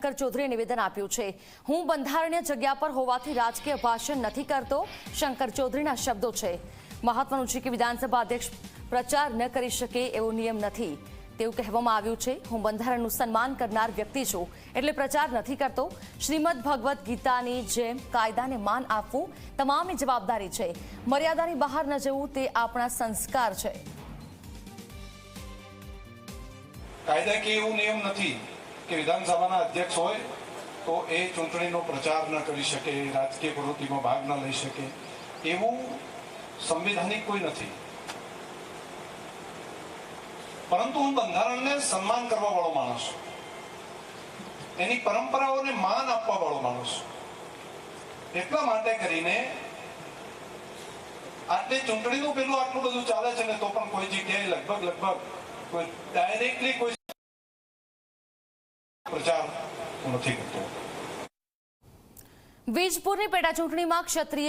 શંકર ચૌધરીએ નિવેદન આપ્યું છે। હું બંધારણીય જગ્યા પર હોવાથી રાજકીય ભાષણ નથી કરતો, શંકર ચૌધરીના શબ્દો છે। મહત્વનું છે કે વિધાનસભા અધ્યક્ષ પ્રચાર ન કરી શકે એવો નિયમ નથી તેવું કહેવામાં આવ્યું છે। હું બંધારણનું સન્માન કરનાર વ્યક્તિ છું એટલે પ્રચાર નથી કરતો। શ્રીમદ ભગવદ્ ગીતાની જેમ કાયદાને માન આપવું તમામની જવાબદારી છે। મર્યાદાની બહાર ન જવું તે આપણા સંસ્કાર છે। કાયદાકીય એવું નિયમ નથી કે વિધાનસભાના અધ્યક્ષ હોય તો એ ચૂંટણીનો પ્રચાર ન કરી શકે, રાજકીય પ્રવૃત્તિમાં ભાગ ન લઈ શકે, એવું સંવિધાનિક કોઈ નથી। પરંતુ હું બંધારણને સન્માન કરવા વાળો માણસ છું, એની પરંપરાઓને માન આપવા વાળો માણસ છું। એટલા માટે કરીને આટલી ચૂંટણીનું પેલું આટલું બધું ચાલે છે ને તો પણ કોઈ જગ્યાએ લગભગ કોઈ ડાયરેક્ટલી કોઈ પ્રચાર નથી કરતો। વીજપુરની પેટા ચૂંટણીમાં ક્ષત્રિય